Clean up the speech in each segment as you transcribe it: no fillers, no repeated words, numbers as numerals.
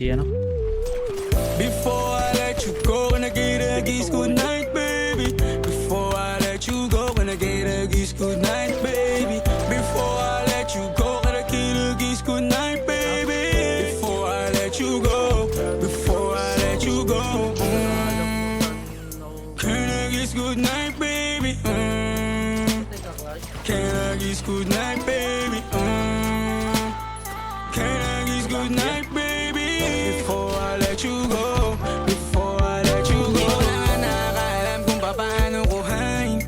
Ano? Before I let you go, gonna get a kiss good night, baby. Before I let you go, gonna get a kiss good night, baby. Before I let you go, gonna get a kiss good night, baby. Before I let you go, before I let you go, can I kiss good night, baby? Can I kiss good night, baby? Can I kiss good night, baby? Before I let you go, before I let you go. Hindi ko na nga nakakaalam kung paano kuhain.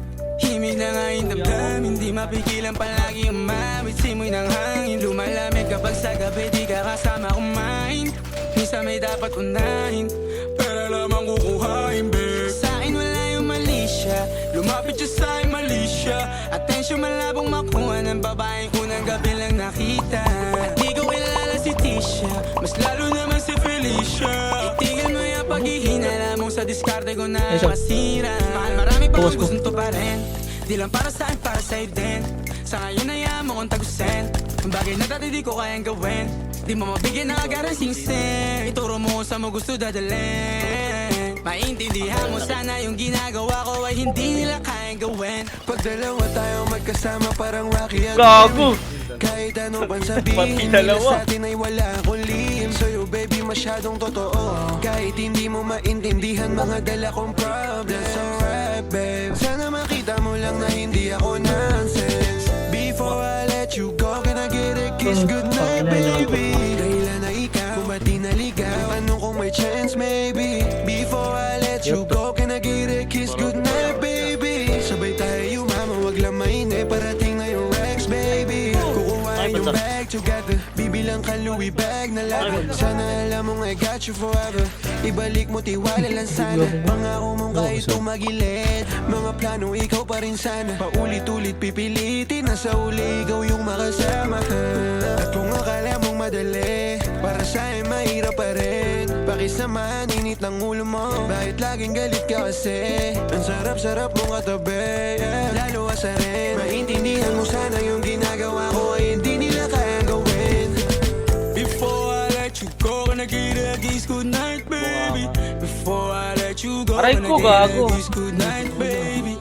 Himig na nga yung damdamin, hindi mapigilan palagi umawit. Simoy ng hangin, lumalamig kapag sa gabi di ka kasama kumain. Minsan may dapat unahin, pero lamang kukuhain, babe. Sa akin wala yung mali siya, lumapit siya sa akin mali siya. Atensyon malabong makuha ng babaeng unang gabi lang nakita. At di ko kilala si Tisha, mas lalo naman si Felicia. Itigil mo yung paghihinala mong sa diskarte ko na masira. Mahal marami pa ang gustong to pa rin, di lang para sa akin, para sa'yo din. Sa ngayon ayaw mo kong tagusin, ang bagay na dati di ko kayang gawin. Di mo mabigyan ng agarang sing-sing, ituro mo sa mo gusto dadalhin. Maintindihan mo sana yung ginagawa ko ay hindi nila kayang gawin. Pag dalawa tayo magkasama parang Rocky at Gago! kahit ano pang sabihin nila sa atin ay wala akong lihim. Sa'yo baby masyadong totoo, kahit hindi mo maintindihan mga dala kong problems. So right babe, sana makita mo lang na hindi ako nonsense. Before I let you go, can I get a kiss goodnight baby? Dahilan na ikaw, kung ba't di naligaw, ano kung may chance maybe? Before I let you go, can I get a kiss goodnight baby? Sabay tayo mama, wag lang mainip, parating na yung Rex baby. Kukuhain yung bag together, bibilang ka Louis bag na laga. Sana alam mong I got you forever, ibalik mo tiwala lang sana. Pangako mong kahit tumagilid, mga plano ikaw pa rin sana. Paulit-ulit pipilitin na sa uli ikaw yung makasama. At kung akala mong madali, para sa'yo mahirap pa rin. Pakisamahan, init ng ulo mo, bakit laging galit ka kasi? Ang sarap-sarap mong katabi, yeah. Lalo asarin, maintindihan mo sana yung ginagawa ko ay hindi nila kayang gawin. Before I let you go, gonna get a kiss good night baby. Before I let you go, Aray ko, gago. good night baby.